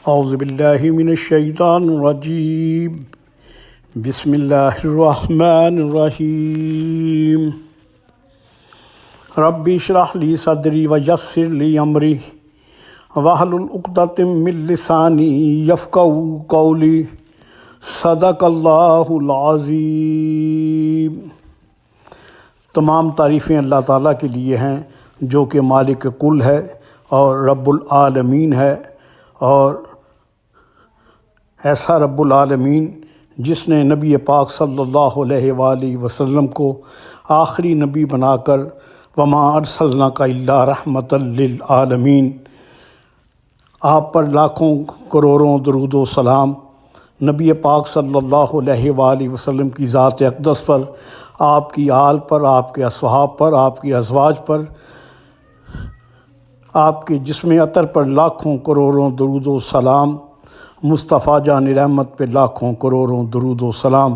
اعوذ باللہ من الشیطان الرجیم بسم اللہ الرحمن الرحیم رب اشرح لی صدری ویسر لی امری واحلل عقدۃ من لسانی یفقہوا قولی صدق اللہ العظیم۔ تمام تعریفیں اللہ تعالیٰ کے لیے ہیں جو کہ مالک کل ہے اور رب العالمین ہے، اور ایسا رب العالمین جس نے نبی پاک صلی اللہ علیہ وآلہ وسلم کو آخری نبی بنا کر وما ارسلناک الا رحمۃ للعالمین، آپ پر لاکھوں کروڑوں درود و سلام، نبی پاک صلی اللہ علیہ وآلہ وسلم کی ذات اقدس پر، آپ کی آل پر، آپ کے اصحاب پر، آپ کی ازواج پر، آپ کے جسم عطر پر لاکھوں کروڑوں درود و سلام، مصطفیٰ جان رحمت پہ لاکھوں کروڑوں درود و سلام۔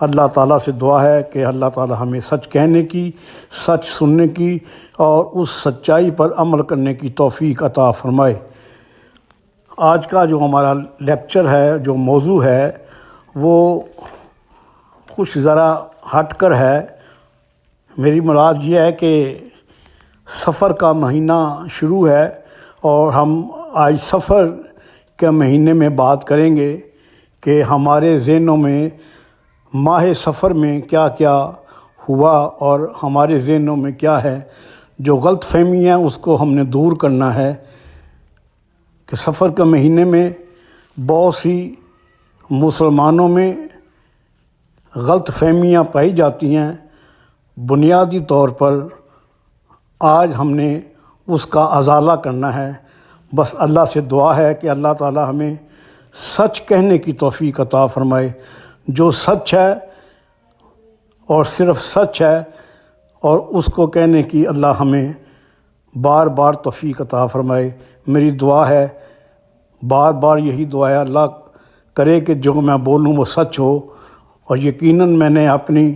اللہ تعالیٰ سے دعا ہے کہ اللہ تعالیٰ ہمیں سچ کہنے کی، سچ سننے کی اور اس سچائی پر عمل کرنے کی توفیق عطا فرمائے۔ آج کا جو ہمارا لیکچر ہے، جو موضوع ہے، وہ کچھ ذرا ہٹ کر ہے۔ میری مراد یہ ہے کہ سفر کا مہینہ شروع ہے اور ہم آج سفر کے مہینے میں بات کریں گے کہ ہمارے ذہنوں میں ماہ سفر میں کیا کیا ہوا اور ہمارے ذہنوں میں کیا ہے جو غلط فہمی ہے، اس کو ہم نے دور کرنا ہے۔ کہ سفر کے مہینے میں بہت سی مسلمانوں میں غلط فہمیاں پائی جاتی ہیں، بنیادی طور پر آج ہم نے اس کا ازالہ کرنا ہے۔ بس اللہ سے دعا ہے کہ اللہ تعالی ہمیں سچ کہنے کی توفیق عطا فرمائے۔ جو سچ ہے اور صرف سچ ہے، اور اس کو کہنے کی اللہ ہمیں بار بار توفیق عطا فرمائے۔ میری دعا ہے، بار بار یہی دعا ہے، اللہ کرے کہ جو میں بولوں وہ سچ ہو، اور یقیناً میں نے اپنی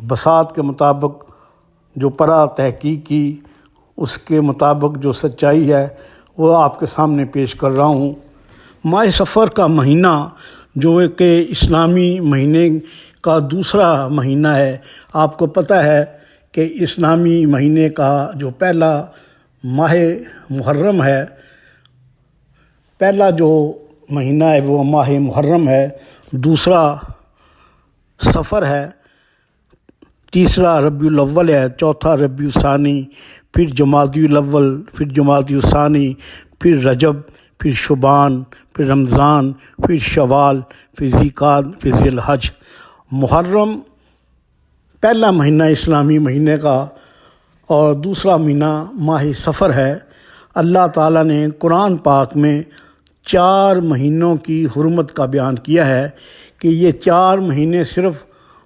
بساط کے مطابق جو پڑھا، تحقیق کی، اس کے مطابق جو سچائی ہے وہ آپ کے سامنے پیش کر رہا ہوں۔ ماہ سفر کا مہینہ جو کہ اسلامی مہینے کا دوسرا مہینہ ہے، آپ کو پتہ ہے کہ اسلامی مہینے کا جو پہلا ماہ محرم ہے، پہلا جو مہینہ ہے وہ ماہ محرم ہے، دوسرا سفر ہے، تیسرا ربیع الاول ہے، چوتھا ربیع الثانی، پھر جمادی الاول، پھر جمادی الثانی، پھر رجب، پھر شعبان، پھر رمضان، پھر شوال، پھر ذوالقعدہ، پھر ذی الحج۔ محرم پہلا مہینہ اسلامی مہینے کا اور دوسرا مہینہ ماہ سفر ہے۔ اللہ تعالیٰ نے قرآن پاک میں 4 مہینوں کی حرمت کا بیان کیا ہے کہ یہ 4 مہینے صرف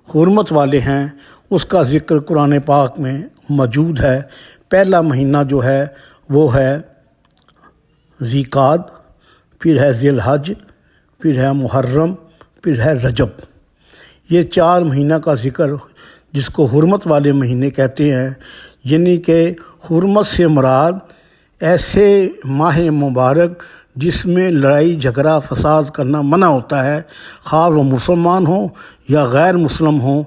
حرمت والے ہیں، اس کا ذکر قرآن پاک میں موجود ہے۔ پہلا مہینہ جو ہے وہ ہے ذوالقعدہ، پھر ہے ذی الحج، پھر ہے محرم، پھر ہے رجب۔ یہ 4 مہینہ کا ذکر جس کو حرمت والے مہینے کہتے ہیں، یعنی کہ حرمت سے مراد ایسے ماہ مبارک جس میں لڑائی جھگڑا فساد کرنا منع ہوتا ہے، خواہ وہ مسلمان ہوں یا غیر مسلم ہوں،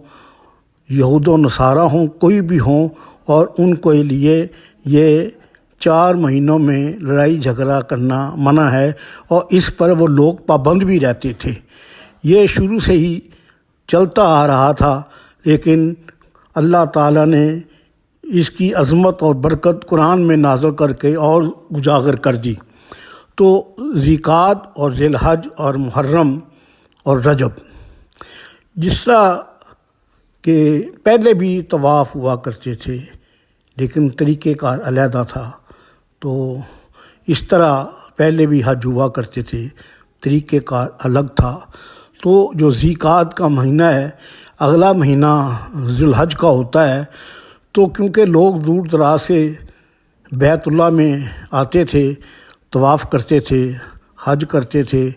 یہود و نصارہ ہوں، کوئی بھی ہوں، اور ان کے لیے یہ 4 مہینوں میں لڑائی جھگڑا کرنا منع ہے، اور اس پر وہ لوگ پابند بھی رہتے تھے۔ یہ شروع سے ہی چلتا آ رہا تھا، لیکن اللہ تعالیٰ نے اس کی عظمت اور برکت قرآن میں نازل کر کے اور اجاگر کر دی۔ تو ذوالقعدہ اور ذی الحج اور محرم اور رجب، جس طرح کہ پہلے بھی طواف ہوا کرتے تھے لیکن طریقہ کار علیحدہ تھا، تو اس طرح پہلے بھی حج ہوا کرتے تھے، طریقہ کار الگ تھا۔ تو جو ذوالقعدہ کا مہینہ ہے، اگلا مہینہ ذی الحج کا ہوتا ہے، تو کیونکہ لوگ دور دراز سے بیت اللہ میں آتے تھے، طواف کرتے تھے، حج کرتے تھے،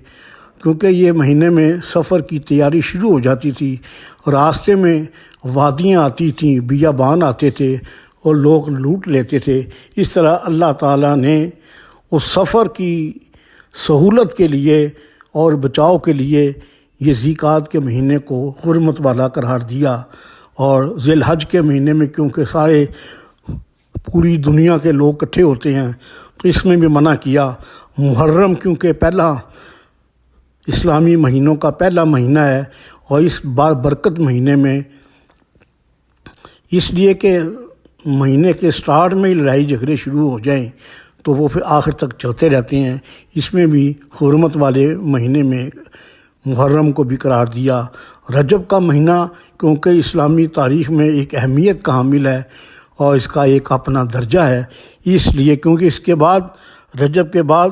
کیونکہ یہ مہینے میں سفر کی تیاری شروع ہو جاتی تھی، راستے میں وادیاں آتی تھیں، بیابان آتے تھے اور لوگ لوٹ لیتے تھے۔ اس طرح اللہ تعالیٰ نے اس سفر کی سہولت کے لیے اور بچاؤ کے لیے یہ ذی القعدہ کے مہینے کو حرمت والا قرار دیا، اور ذی الحج کے مہینے میں کیونکہ سارے پوری دنیا کے لوگ اکٹھے ہوتے ہیں تو اس میں بھی منع کیا۔ محرم کیونکہ پہلا اسلامی مہینوں کا پہلا مہینہ ہے، اور اس بار برکت مہینے میں اس لیے کہ مہینے کے سٹارٹ میں ہی لڑائی جھگڑے شروع ہو جائیں تو وہ پھر آخر تک چلتے رہتے ہیں، اس میں بھی حرمت والے مہینے میں محرم کو بھی قرار دیا۔ رجب کا مہینہ کیونکہ اسلامی تاریخ میں ایک اہمیت کا حامل ہے اور اس کا ایک اپنا درجہ ہے، اس لیے کیونکہ اس کے بعد رجب کے بعد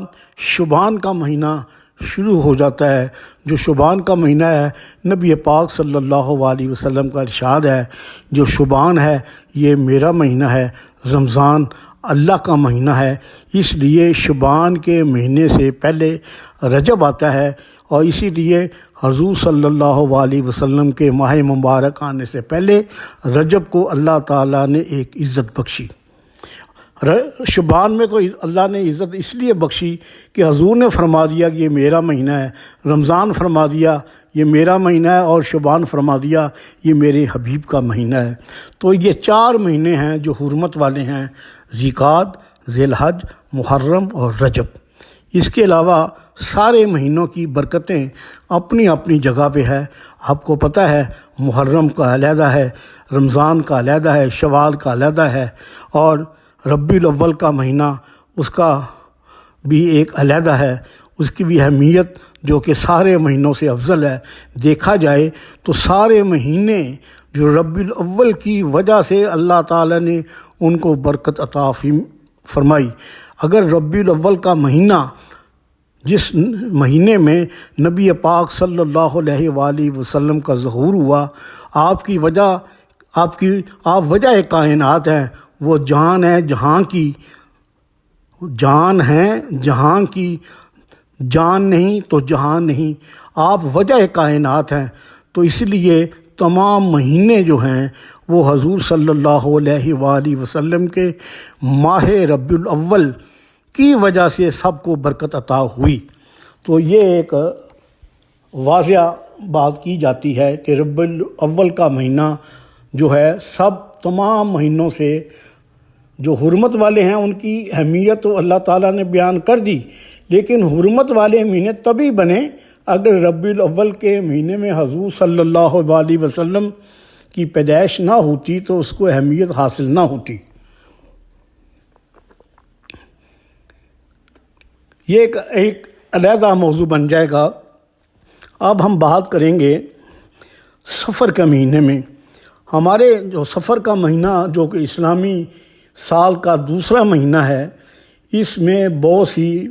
شعبان کا مہینہ شروع ہو جاتا ہے، جو شعبان کا مہینہ ہے نبی پاک صلی اللہ علیہ وسلم کا ارشاد ہے، جو شعبان ہے یہ میرا مہینہ ہے، رمضان اللہ کا مہینہ ہے، اس لیے شعبان کے مہینے سے پہلے رجب آتا ہے، اور اسی لیے حضور صلی اللہ علیہ وسلم کے ماہ مبارک آنے سے پہلے رجب کو اللہ تعالیٰ نے ایک عزت بخشی۔ شعبان میں تو اللہ نے عزت اس لیے بخشی کہ حضور نے فرما دیا کہ یہ میرا مہینہ ہے، رمضان فرما دیا یہ میرا مہینہ ہے، اور شعبان فرما دیا یہ میرے حبیب کا مہینہ ہے۔ تو یہ 4 مہینے ہیں جو حرمت والے ہیں، ذی القعدہ، ذی الحج، محرم اور رجب۔ اس کے علاوہ سارے مہینوں کی برکتیں اپنی اپنی جگہ پہ ہے۔ آپ کو پتہ ہے محرم کا علیحدہ ہے، رمضان کا علیحدہ ہے، شوال کا علیحدہ ہے، اور ربیع الاول کا مہینہ اس کا بھی ایک علیحدہ ہے، اس کی بھی اہمیت جو کہ سارے مہینوں سے افضل ہے۔ دیکھا جائے تو سارے مہینے جو ربیع الاول کی وجہ سے اللہ تعالیٰ نے ان کو برکت عطا فرمائی۔ اگر ربیع الاول کا مہینہ جس مہینے میں نبی پاک صلی اللہ علیہ وآلہ وسلم کا ظہور ہوا، آپ وجہ کائنات ہیں، وہ جان ہے جہاں کی، جان ہے جہاں کی، جان نہیں تو جہان نہیں، آپ وجہ کائنات ہیں۔ تو اس لیے تمام مہینے جو ہیں وہ حضور صلی اللہ علیہ وآلہ وسلم کے ماہ ربیع الاول کی وجہ سے سب کو برکت عطا ہوئی۔ تو یہ ایک واضح بات کی جاتی ہے کہ ربیع الاول کا مہینہ جو ہے تمام مہینوں سے جو حرمت والے ہیں ان کی اہمیت تو اللہ تعالیٰ نے بیان کر دی، لیکن حرمت والے مہینے تبھی بنے اگر ربیع الاول کے مہینے میں حضور صلی اللہ علیہ وسلم کی پیدائش نہ ہوتی تو اس کو اہمیت حاصل نہ ہوتی۔ یہ ایک علیحدہ موضوع بن جائے گا۔ اب ہم بات کریں گے سفر کے مہینے میں۔ ہمارے جو سفر کا مہینہ جو کہ اسلامی سال کا دوسرا مہینہ ہے، اس میں بہت سی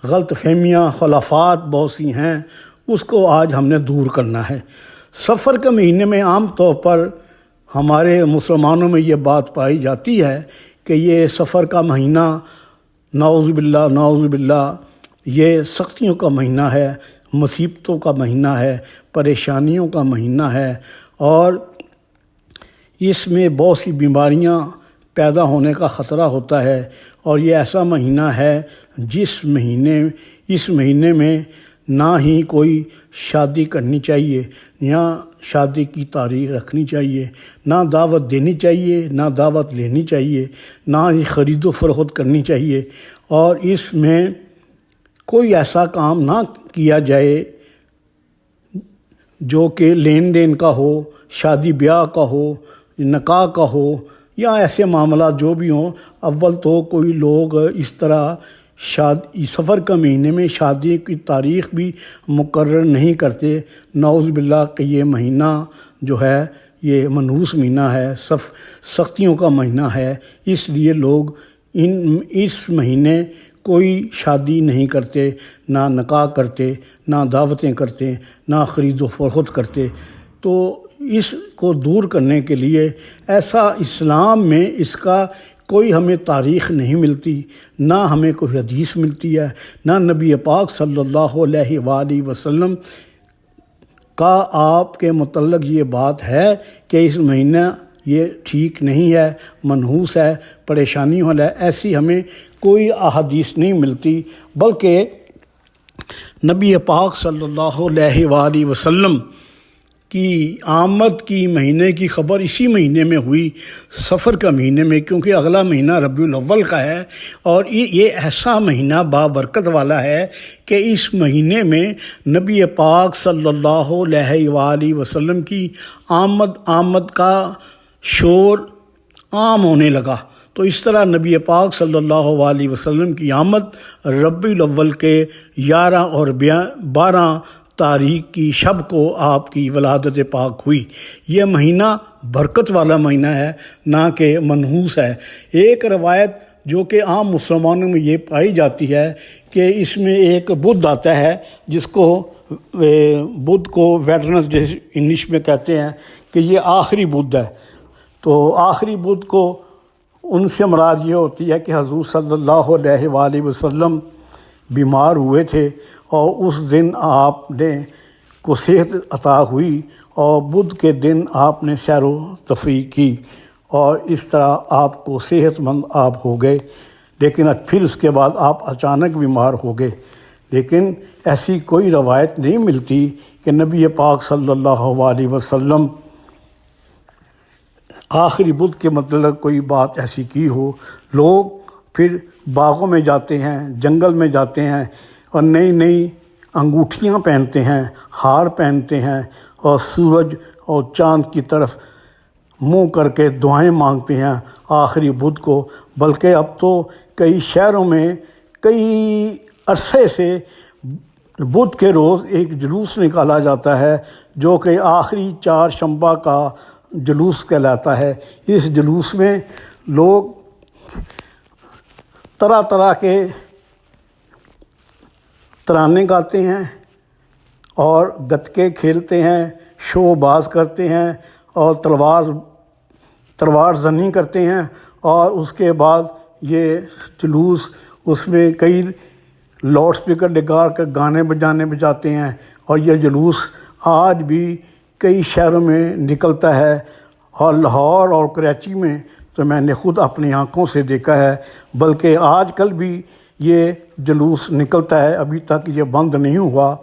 غلط فہمیاں، خلافات بہت سی ہیں، اس کو آج ہم نے دور کرنا ہے۔ سفر کے مہینے میں عام طور پر ہمارے مسلمانوں میں یہ بات پائی جاتی ہے کہ یہ سفر کا مہینہ نعوذ باللہ یہ سختیوں کا مہینہ ہے، مصیبتوں کا مہینہ ہے، پریشانیوں کا مہینہ ہے، اور اس میں بہت سی بیماریاں پیدا ہونے کا خطرہ ہوتا ہے، اور یہ ایسا مہینہ ہے اس مہینے میں نہ ہی کوئی شادی کرنی چاہیے، نہ شادی کی تاریخ رکھنی چاہیے، نہ دعوت دینی چاہیے، نہ دعوت لینی چاہیے، نہ ہی خرید و فروخت کرنی چاہیے، اور اس میں کوئی ایسا کام نہ کیا جائے جو کہ لین دین کا ہو، شادی بیاہ کا ہو، نکاح کا ہو، یا ایسے معاملات جو بھی ہوں۔ اول تو کوئی لوگ اس طرح سفر کے مہینے میں شادی کی تاریخ بھی مقرر نہیں کرتے۔ نعوذ باللہ کہ یہ مہینہ جو ہے یہ منحوس مہینہ ہے، سختیوں کا مہینہ ہے، اس لیے لوگ اس مہینے کوئی شادی نہیں کرتے، نہ نکاح کرتے، نہ دعوتیں کرتے، نہ خرید و فروخت کرتے۔ تو اس کو دور کرنے کے لیے ایسا اسلام میں اس کا کوئی ہمیں تاریخ نہیں ملتی، نہ ہمیں کوئی حدیث ملتی ہے، نہ نبی پاک صلی اللہ علیہ وآلہ وسلم کا آپ کے متعلق یہ بات ہے کہ اس مہینہ یہ ٹھیک نہیں ہے، منحوس ہے، پریشانی والا ہے، ایسی ہمیں کوئی احادیث نہیں ملتی۔ بلکہ نبی پاک صلی اللہ علیہ وآلہ وسلم کی آمد کی مہینے کی خبر اسی مہینے میں ہوئی، سفر کا مہینے میں، کیونکہ اگلا مہینہ ربیع الاول کا ہے، اور یہ ایسا مہینہ بابرکت والا ہے کہ اس مہینے میں نبی پاک صلی اللہ علیہ وآلہ وسلم کی آمد کا شور عام ہونے لگا۔ تو اس طرح نبی پاک صلی اللہ علیہ وسلم کی آمد ربیع الاول کے 11 اور 12 تاریخ کی شب کو آپ کی ولادت پاک ہوئی۔ یہ مہینہ برکت والا مہینہ ہے، نہ کہ منحوس ہے۔ ایک روایت جو کہ عام مسلمانوں میں یہ پائی جاتی ہے کہ اس میں ایک بدھ آتا ہے، جس کو بدھ کو ویٹرنسڈے انگلش میں کہتے ہیں، کہ یہ آخری بدھ ہے۔ تو آخری بدھ کو ان سے مراد یہ ہوتی ہے کہ حضور صلی اللہ علیہ وآلہ وسلم بیمار ہوئے تھے، اور اس دن آپ نے کو صحت عطا ہوئی، اور بدھ کے دن آپ نے سیر و تفریح کی، اور اس طرح آپ کو صحت مند آپ ہو گئے۔ لیکن پھر اس کے بعد آپ اچانک بیمار ہو گئے۔ لیکن ایسی کوئی روایت نہیں ملتی کہ نبی پاک صلی اللہ علیہ وسلم آخری بدھ کے متعلق کوئی بات ایسی کی ہو۔ لوگ پھر باغوں میں جاتے ہیں، جنگل میں جاتے ہیں، اور نئی نئی انگوٹھیاں پہنتے ہیں، ہار پہنتے ہیں، اور سورج اور چاند کی طرف منہ کر کے دعائیں مانگتے ہیں آخری بدھ کو۔ بلکہ اب تو کئی شہروں میں کئی عرصے سے بدھ کے روز ایک جلوس نکالا جاتا ہے، جو کہ آخری چہارشنبہ کا جلوس کہلاتا ہے۔ اس جلوس میں لوگ طرح طرح کے ترانے گاتے ہیں، اور گتکے کھیلتے ہیں، شو باز کرتے ہیں، اور تلوار زنی کرتے ہیں، اور اس کے بعد یہ جلوس، اس میں کئی لاؤڈ اسپیکر لگا کر گانے بجاتے ہیں، اور یہ جلوس آج بھی کئی شہروں میں نکلتا ہے، اور لاہور اور کراچی میں تو میں نے خود اپنی آنکھوں سے دیکھا ہے۔ بلکہ آج کل بھی یہ جلوس نکلتا ہے، ابھی تک یہ بند نہیں ہوا۔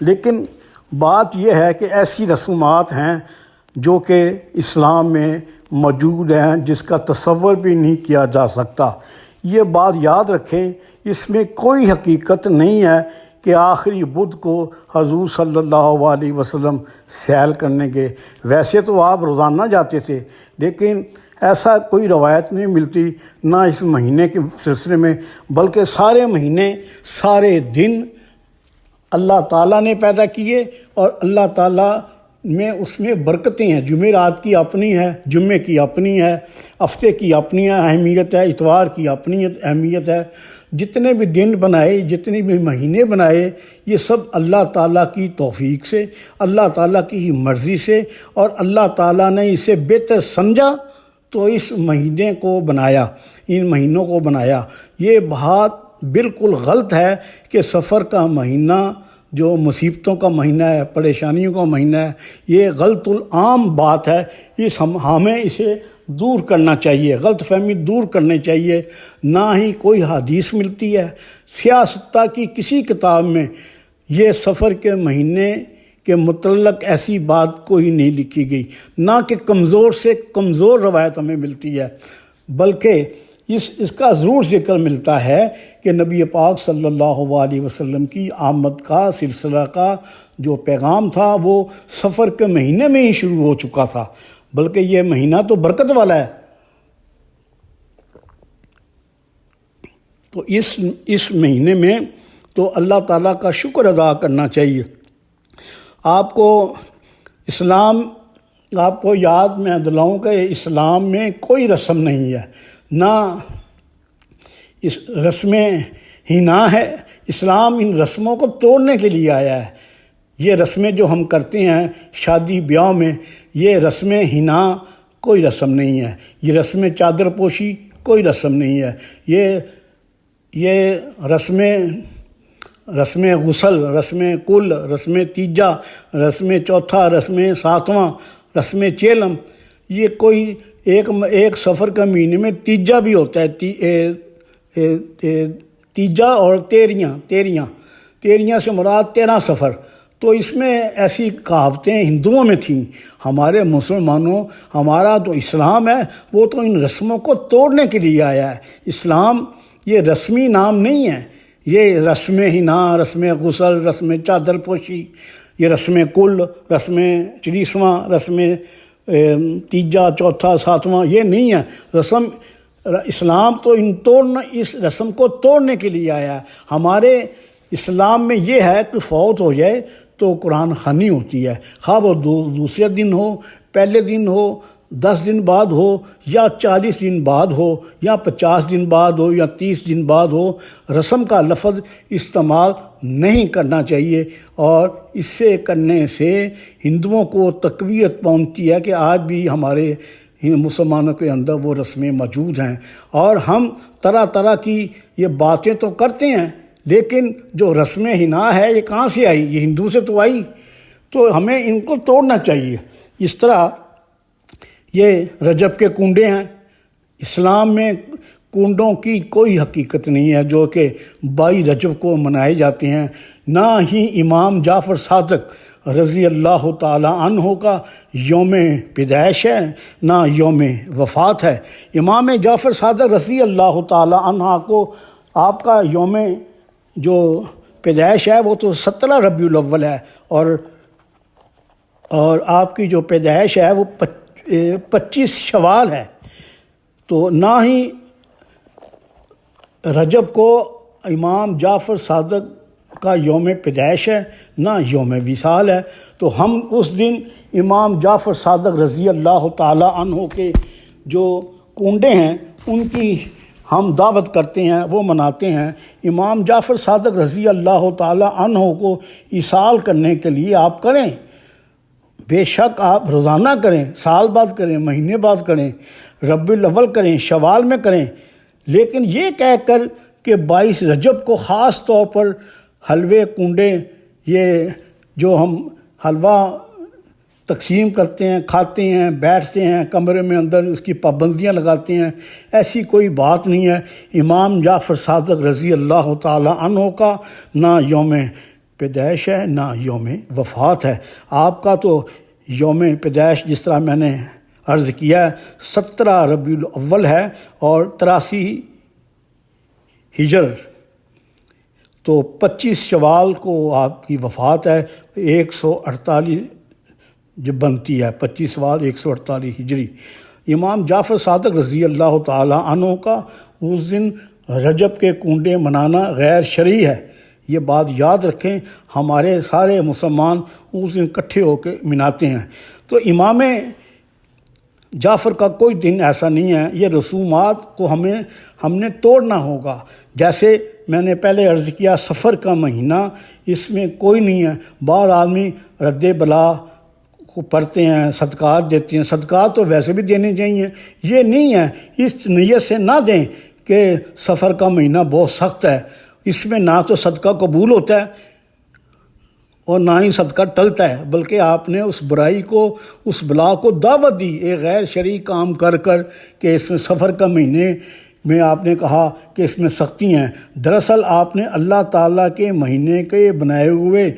لیکن بات یہ ہے کہ ایسی رسومات ہیں جو کہ اسلام میں موجود ہیں، جس کا تصور بھی نہیں کیا جا سکتا۔ یہ بات یاد رکھیں، اس میں کوئی حقیقت نہیں ہے کہ آخری بدھ کو حضور صلی اللہ علیہ وسلم سیر کرنے گئے۔ ویسے تو آپ روزانہ جاتے تھے، لیکن ایسا کوئی روایت نہیں ملتی، نہ اس مہینے کے سلسلے میں، بلکہ سارے مہینے، سارے دن اللہ تعالیٰ نے پیدا کیے، اور اللہ تعالیٰ میں اس میں برکتیں ہیں۔ جمعرات کی اپنی ہے، جمعے کی اپنی ہے، ہفتے کی اپنی اہمیت ہے، اتوار کی اپنی اہمیت ہے۔ جتنے بھی دن بنائے، جتنے بھی مہینے بنائے، یہ سب اللہ تعالیٰ کی توفیق سے، اللہ تعالیٰ کی مرضی سے، اور اللہ تعالیٰ نے اسے بہتر سمجھا تو اس مہینے کو بنایا، ان مہینوں کو بنایا۔ یہ بات بالکل غلط ہے کہ سفر کا مہینہ جو مصیبتوں کا مہینہ ہے، پریشانیوں کا مہینہ ہے، یہ غلط العام بات ہے۔ ہمیں اسے دور کرنا چاہیے، غلط فہمی دور کرنی چاہیے۔ نہ ہی کوئی حدیث ملتی ہے، سیاستہ کی کسی کتاب میں یہ سفر کے مہینے کے متعلق ایسی بات کوئی نہیں لکھی گئی، نہ کہ کمزور سے کمزور روایت ہمیں ملتی ہے، بلکہ اس کا ضرور ذکر ملتا ہے کہ نبی پاک صلی اللہ علیہ وسلم کی آمد کا سلسلہ کا جو پیغام تھا وہ سفر کے مہینے میں ہی شروع ہو چکا تھا، بلکہ یہ مہینہ تو برکت والا ہے۔ تو اس مہینے میں تو اللہ تعالیٰ کا شکر ادا کرنا چاہیے۔ آپ کو یاد میں دلاؤں کہ اسلام میں کوئی رسم نہیں ہے، نہ اس رسم حنا ہے۔ اسلام ان رسموں کو توڑنے کے لیے آیا ہے۔ یہ رسمیں جو ہم کرتے ہیں شادی بیاہ میں، یہ رسم حنا کوئی رسم نہیں ہے، یہ رسم چادر پوشی کوئی رسم نہیں ہے، یہ رسم غسل، رسم کل، رسم تیجا، رسم چوتھا، رسم ساتواں، رسم چیلم، یہ کوئی ایک سفر کا مہینے میں تیجا بھی ہوتا ہے، تیجا اور تیریاں، 13 سے مراد 13 سفر، تو اس میں ایسی کہاوتیں ہندوؤں میں تھیں۔ ہمارے مسلمانوں، ہمارا جو اسلام ہے وہ تو ان رسموں کو توڑنے کے لیے آیا ہے۔ اسلام یہ رسمی نام نہیں ہے، یہ رسم حنا، رسم غسل، رسم چادر پوشی، یہ رسم کل، رسم چریسواں، رسم تیجا، چوتھا، ساتواں، یہ نہیں ہے رسم۔ اسلام تو اس رسم کو توڑنے کے لیے آیا ہے۔ ہمارے اسلام میں یہ ہے کہ فوت ہو جائے تو قرآن خوانی ہوتی ہے، خواہ وہ دوسرے دن ہو، پہلے دن ہو، 10 دن بعد ہو، یا 40 دن بعد ہو، یا 50 دن بعد ہو، یا 30 دن بعد ہو، رسم کا لفظ استعمال نہیں کرنا چاہیے۔ اور اس سے کرنے سے ہندوؤں کو تقویت پہنچتی ہے کہ آج بھی ہمارے مسلمانوں کے اندر وہ رسمیں موجود ہیں، اور ہم طرح طرح کی یہ باتیں تو کرتے ہیں، لیکن جو رسم حنا ہے یہ کہاں سے آئی؟ یہ ہندو سے تو آئی، تو ہمیں ان کو توڑنا چاہیے۔ اس طرح یہ رجب کے کنڈے ہیں، اسلام میں کنڈوں کی کوئی حقیقت نہیں ہے جو کہ 22 رجب کو منائے جاتے ہیں، نہ ہی امام جعفر صادق رضی اللہ تعالی عنہ کا یوم پیدائش ہے، نہ یوم وفات ہے۔ امام جعفر صادق رضی اللہ تعالی عنہ کو آپ کا یوم جو پیدائش ہے وہ تو 17 ربیع الاول ہے، اور آپ کی جو پیدائش ہے وہ 25 شوال ہے۔ تو نہ ہی رجب کو امام جعفر صادق کا یوم پیدائش ہے، نہ یوم وصال ہے، تو ہم اس دن امام جعفر صادق رضی اللہ تعالی عنہ کے جو کنڈے ہیں ان کی ہم دعوت کرتے ہیں، وہ مناتے ہیں۔ امام جعفر صادق رضی اللہ تعالی عنہ کو ایصال کرنے کے لیے آپ کریں، بے شک آپ روزانہ کریں، سال بعد کریں، مہینے بعد کریں، ربیع الاول کریں، شوال میں کریں، لیکن یہ کہہ کر کہ 22 رجب کو خاص طور پر حلوے کنڈے، یہ جو ہم حلوہ تقسیم کرتے ہیں، کھاتے ہیں، بیٹھتے ہیں کمرے میں اندر، اس کی پابندیاں لگاتے ہیں، ایسی کوئی بات نہیں ہے۔ امام جعفر صادق رضی اللہ تعالی عنہ کا نہ یوم پیدائش ہے، نہ یوم وفات ہے۔ آپ کا تو یوم پیدائش جس طرح میں نے عرض کیا 17 ربیع الاول ہے اور 83 ہجر، تو 25 شوال کو آپ کی وفات ہے، 148 جب بنتی ہے، 25 شوال 148 ہجری۔ امام جعفر صادق رضی اللہ تعالی عنہ کا اس دن رجب کے کنڈے منانا غیر شرعی ہے، یہ بات یاد رکھیں۔ ہمارے سارے مسلمان اس دن اکٹھے ہو کے مناتے ہیں، تو امام جعفر کا کوئی دن ایسا نہیں ہے۔ یہ رسومات کو ہم نے توڑنا ہوگا۔ جیسے میں نے پہلے عرض کیا سفر کا مہینہ، اس میں کوئی نہیں ہے۔ بعض آدمی رد بلا کو پڑھتے ہیں، صدقات دیتے ہیں، صدقات تو ویسے بھی دینے چاہیے، یہ نہیں ہے۔ اس نیت سے نہ دیں کہ سفر کا مہینہ بہت سخت ہے، اس میں نہ تو صدقہ قبول ہوتا ہے اور نہ ہی صدقہ ٹلتا ہے، بلکہ آپ نے اس برائی کو، اس بلا کو دعوت دی ایک غیر شرعی کام کر کہ اس میں سفر کا مہینے میں آپ نے کہا کہ اس میں سختی ہیں۔ دراصل آپ نے اللہ تعالیٰ کے مہینے کے بنائے ہوئے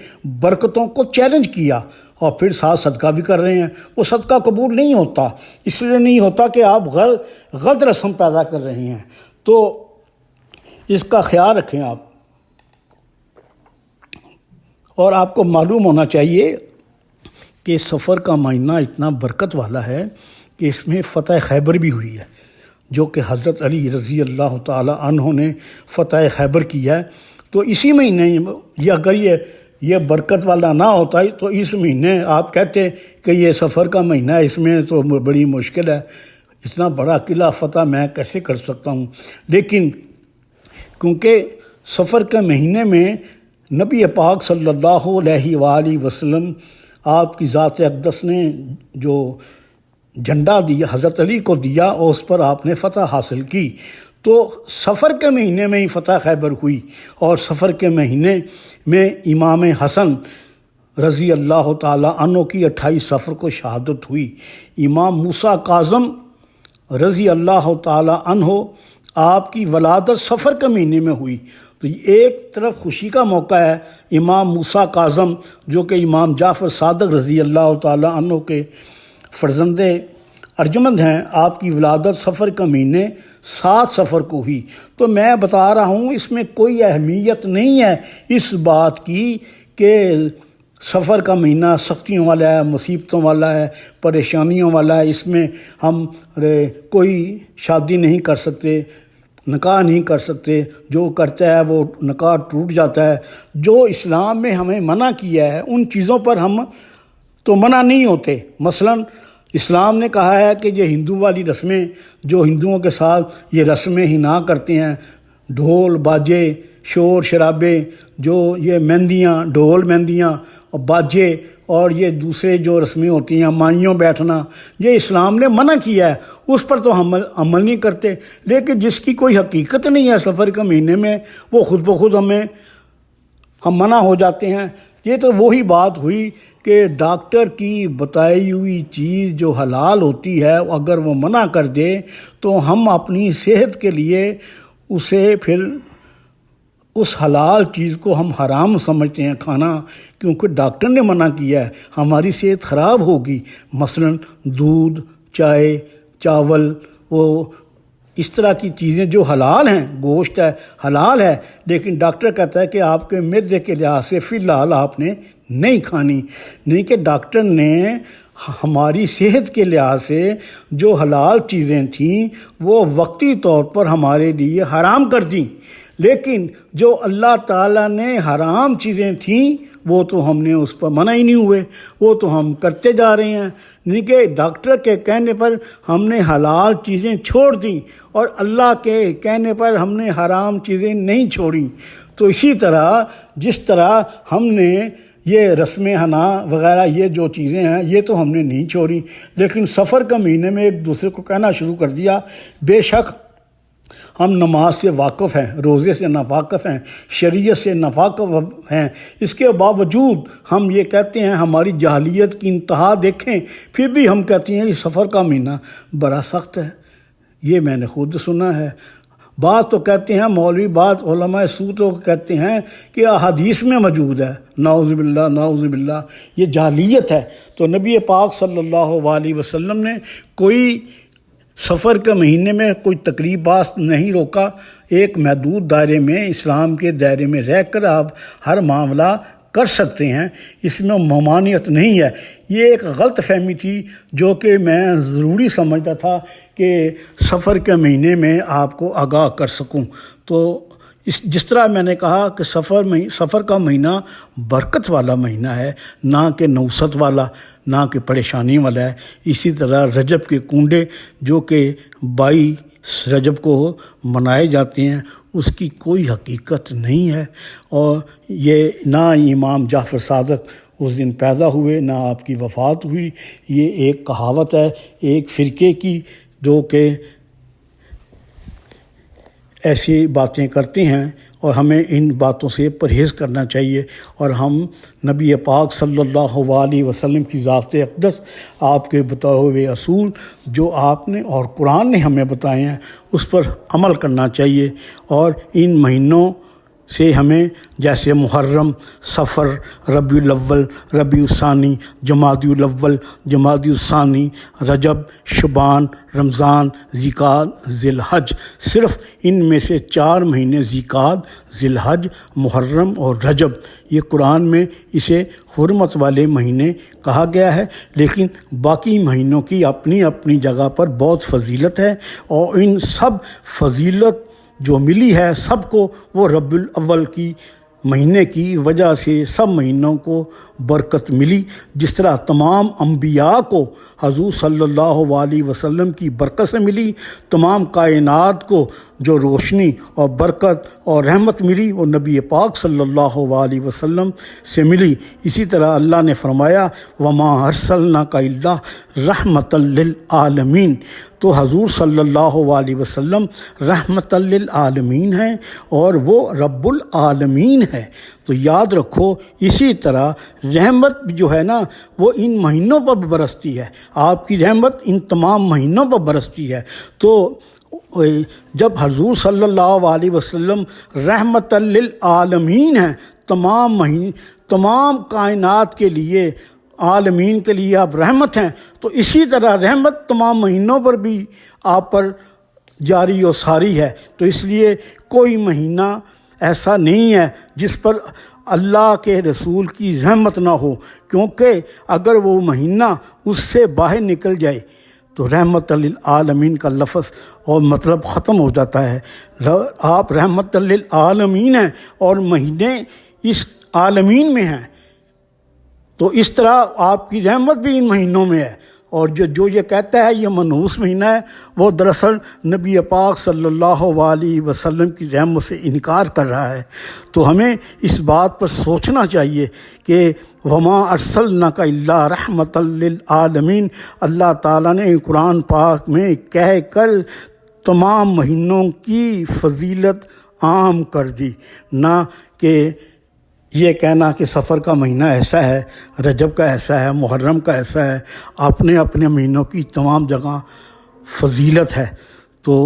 برکتوں کو چیلنج کیا، اور پھر ساتھ صدقہ بھی کر رہے ہیں۔ وہ صدقہ قبول نہیں ہوتا، اس لیے نہیں ہوتا کہ آپ غلط رسم پیدا کر رہے ہیں، تو اس کا خیال رکھیں آپ۔ اور آپ کو معلوم ہونا چاہیے کہ سفر کا مہینہ اتنا برکت والا ہے کہ اس میں فتح خیبر بھی ہوئی ہے، جو کہ حضرت علی رضی اللہ تعالی عنہ نے فتح خیبر کیا ہے۔ تو اسی مہینے یہ اگر یہ برکت والا نہ ہوتا تو اس مہینے آپ کہتے کہ یہ سفر کا مہینہ ہے، اس میں تو بڑی مشکل ہے، اتنا بڑا قلعہ فتح میں کیسے کر سکتا ہوں۔ لیکن کیونکہ سفر کے مہینے میں نبی پاک صلی اللہ علیہ وآلہ وسلم آپ کی ذات اقدس نے جو جھنڈا دیا حضرت علی کو دیا اور اس پر آپ نے فتح حاصل کی، تو سفر کے مہینے میں ہی فتح خیبر ہوئی، اور سفر کے مہینے میں امام حسن رضی اللہ تعالی عنہ کی 28 سفر کو شہادت ہوئی۔ امام موسیٰ کاظم رضی اللہ تعالی عنہ آپ کی ولادت سفر کے مہینے میں ہوئی، تو تو ایک طرف خوشی کا موقع ہے، امام موسیٰ کاظم جو کہ امام جعفر صادق رضی اللہ تعالیٰ عنہ کے فرزند ارجمند ہیں، آپ کی ولادت صفر کا مہینے 7 صفر کو ہوئی۔ تو میں بتا رہا ہوں اس میں کوئی اہمیت نہیں ہے اس بات کی کہ صفر کا مہینہ سختیوں والا ہے، مصیبتوں والا ہے، پریشانیوں والا ہے، اس میں ہم کوئی شادی نہیں کر سکتے، نکاح نہیں کر سکتے، جو کرتا ہے وہ نکاح ٹوٹ جاتا ہے۔ جو اسلام میں ہمیں منع کیا ہے ان چیزوں پر ہم تو منع نہیں ہوتے۔ مثلاً اسلام نے کہا ہے کہ یہ ہندو والی رسمیں، جو ہندوؤں کے ساتھ یہ رسمیں ہنا کرتے ہیں، ڈھول باجے شور شرابے، جو یہ مہندیاں، ڈھول مہندیاں اور باجے اور یہ دوسرے جو رسمیں ہوتی ہیں، مائیوں بیٹھنا، یہ اسلام نے منع کیا ہے، اس پر تو ہم عمل نہیں کرتے۔ لیکن جس کی کوئی حقیقت نہیں ہے صفر کے مہینے میں، وہ خود بخود ہم منع ہو جاتے ہیں۔ یہ تو وہی بات ہوئی کہ ڈاکٹر کی بتائی ہوئی چیز جو حلال ہوتی ہے اگر وہ منع کر دے تو ہم اپنی صحت کے لیے اسے پھر اس حلال چیز کو ہم حرام سمجھتے ہیں کھانا، کیونکہ ڈاکٹر نے منع کیا ہے، ہماری صحت خراب ہوگی۔ مثلاً دودھ، چائے، چاول، وہ اس طرح کی چیزیں جو حلال ہیں، گوشت ہے حلال ہے، لیکن ڈاکٹر کہتا ہے کہ آپ کے معدے کے لحاظ سے فی الحال آپ نے نہیں کھانی۔ نہیں کہ ڈاکٹر نے ہماری صحت کے لحاظ سے جو حلال چیزیں تھیں وہ وقتی طور پر ہمارے لیے حرام کر دیں، لیکن جو اللہ تعالیٰ نے حرام چیزیں تھیں وہ تو ہم نے اس پر منع ہی نہیں ہوئے، وہ تو ہم کرتے جا رہے ہیں۔ نہیں کہ ڈاکٹر کے کہنے پر ہم نے حلال چیزیں چھوڑ دیں اور اللہ کے کہنے پر ہم نے حرام چیزیں نہیں چھوڑیں۔ تو اسی طرح جس طرح ہم نے یہ رسم حنا وغیرہ یہ جو چیزیں ہیں یہ تو ہم نے نہیں چھوڑی، لیکن صفر کا مہینے میں ایک دوسرے کو کہنا شروع کر دیا بے شک ہم نماز سے واقف ہیں، روزے سے ناواقف ہیں، شریعت سے ناواقف ہیں، اس کے باوجود ہم یہ کہتے ہیں، ہماری جاہلیت کی انتہا دیکھیں، پھر بھی ہم کہتے ہیں یہ صفر کا مہینہ بڑا سخت ہے۔ یہ میں نے خود سنا ہے۔ بعض تو کہتے ہیں مولوی، بعض علماء سو تو کہتے ہیں کہ احادیث میں موجود ہے، نعوذ باللہ نعوذ باللہ، یہ جاہلیت ہے۔ تو نبی پاک صلی اللہ علیہ وسلم نے کوئی صفر کے مہینے میں کوئی تقریبات نہیں روکا، ایک محدود دائرے میں، اسلام کے دائرے میں رہ کر آپ ہر معاملہ کر سکتے ہیں، اس میں ممانعت نہیں ہے۔ یہ ایک غلط فہمی تھی جو کہ میں ضروری سمجھتا تھا کہ صفر کے مہینے میں آپ کو آگاہ کر سکوں۔ تو جس طرح میں نے کہا کہ صفر کا مہینہ برکت والا مہینہ ہے، نہ کہ نوست والا، نہ کہ پریشانی والا ہے، اسی طرح رجب کے کنڈے جو کہ 22 رجب کو منائے جاتے ہیں اس کی کوئی حقیقت نہیں ہے، اور یہ نہ امام جعفر صادق اس دن پیدا ہوئے نہ آپ کی وفات ہوئی، یہ ایک کہاوت ہے ایک فرقے کی جو کہ ایسی باتیں کرتے ہیں، اور ہمیں ان باتوں سے پرہیز کرنا چاہیے، اور ہم نبی پاک صلی اللہ علیہ وسلم کی ذات اقدس، آپ کے بتائے ہوئے اصول جو آپ نے اور قرآن نے ہمیں بتائے ہیں اس پر عمل کرنا چاہیے۔ اور ان مہینوں سے ہمیں جیسے محرم، صفر، ربیع الاول، ربیع الثانی، جمادی الاول، جمادی الثانی، رجب، شعبان، رمضان، ذیقعدہ، ذی الحج، صرف ان میں سے 4 مہینے ذیقعدہ، ذی الحج، محرم اور رجب، یہ قرآن میں اسے حرمت والے مہینے کہا گیا ہے، لیکن باقی مہینوں کی اپنی اپنی جگہ پر بہت فضیلت ہے، اور ان سب فضیلت جو ملی ہے سب کو وہ ربیع الاول کی مہینے کی وجہ سے سب مہینوں کو برکت ملی، جس طرح تمام انبیاء کو حضور صلی اللہ علیہ وسلم کی برکت سے ملی، تمام کائنات کو جو روشنی اور برکت اور رحمت ملی وہ نبی پاک صلی اللہ علیہ وسلم سے ملی۔ اسی طرح اللہ نے فرمایا وَمَا أَرْسَلْنَاكَ إِلَّا رَحْمَةً لِّلْعَالَمِينَ، تو حضور صلی اللہ علیہ وسلم رحمت للعالمین ہیں اور وہ رب العالمین ہے۔ تو یاد رکھو اسی طرح رحمت جو ہے نا وہ ان مہینوں پر برستی ہے، آپ کی رحمت ان تمام مہینوں پر برستی ہے۔ تو جب حضور صلی اللہ علیہ وسلم رحمت للعالمین ہیں، تمام کائنات کے لیے، عالمین کے لیے آپ رحمت ہیں، تو اسی طرح رحمت تمام مہینوں پر بھی آپ پر جاری و ساری ہے۔ تو اس لیے کوئی مہینہ ایسا نہیں ہے جس پر اللہ کے رسول کی رحمت نہ ہو، کیونکہ اگر وہ مہینہ اس سے باہر نکل جائے تو رحمت للعالمین کا لفظ اور مطلب ختم ہو جاتا ہے۔ آپ رحمت للعالمین ہیں اور مہینے اس عالمین میں ہیں، تو اس طرح آپ کی رحمت بھی ان مہینوں میں ہے۔ اور جو یہ کہتا ہے یہ منحوس مہینہ ہے، وہ دراصل نبی پاک صلی اللہ علیہ وسلم کی رحمت سے انکار کر رہا ہے۔ تو ہمیں اس بات پر سوچنا چاہیے کہ وما ارسلناک الا رحمۃ للعالمین، اللہ تعالیٰ نے قرآن پاک میں کہہ کر تمام مہینوں کی فضیلت عام کر دی، نہ کہ یہ کہنا کہ سفر کا مہینہ ایسا ہے، رجب کا ایسا ہے، محرم کا ایسا ہے۔ اپنے اپنے مہینوں کی تمام جگہ فضیلت ہے، تو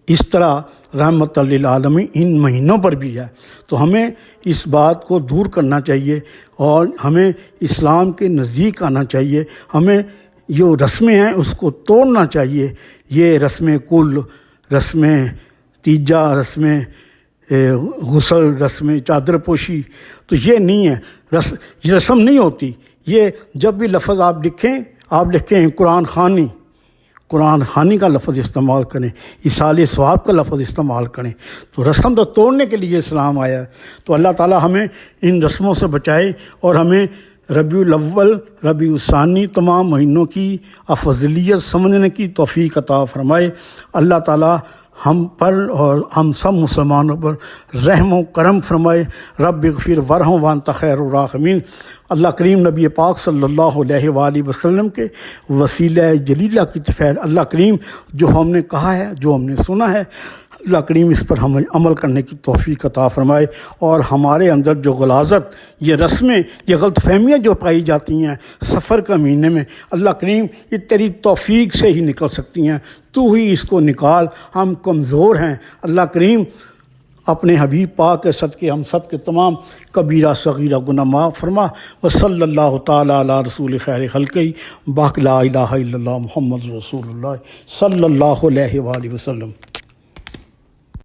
اس طرح رحمت للعالمین ان مہینوں پر بھی ہے۔ تو ہمیں اس بات کو دور کرنا چاہیے اور ہمیں اسلام کے نزدیک آنا چاہیے۔ ہمیں جو رسمیں ہیں اس کو توڑنا چاہیے۔ یہ رسمیں کل، رسمیں تیجا، رسمیں غسل، رسم چادر پوشی، تو یہ نہیں ہے، یہ رسم نہیں ہوتی۔ یہ جب بھی لفظ آپ لکھیں قرآن خوانی کا لفظ استعمال کریں، ایصال ثواب کا لفظ استعمال کریں، تو رسم تو توڑنے کے لیے اسلام آیا ہے۔ تو اللہ تعالی ہمیں ان رسموں سے بچائے اور ہمیں ربیع الاول، ربیع الثانی تمام مہینوں کی افضلیت سمجھنے کی توفیق عطا فرمائے۔ اللہ تعالی ہم پر اور ہم سب مسلمانوں پر رحم و کرم فرمائے۔ رب اغفر ورحم وانت خیر الراحمین۔ اللہ کریم نبی پاک صلی اللہ علیہ وآلہ وسلم کے وسیلہ جلیلہ کی فیض، اللہ کریم جو ہم نے کہا ہے، جو ہم نے سنا ہے، اللہ کریم اس پر ہمیں عمل کرنے کی توفیق عطا فرمائے، اور ہمارے اندر جو غلاظت، یہ رسمیں، یہ غلط فہمیاں جو پائی جاتی ہیں سفر کا مہینے میں، اللہ کریم یہ تیری توفیق سے ہی نکل سکتی ہیں، تو ہی اس کو نکال، ہم کمزور ہیں۔ اللہ کریم اپنے حبیب پاک کے صدقے ہم سب کے تمام کبیرہ صغیرہ گناہ معاف فرما۔ وصلی اللہ تعالیٰ علی رسول خیر خلقہ باق لا الہ الا اللہ محمد رسول اللہ صلی اللہ علیہ وآلہ وسلم۔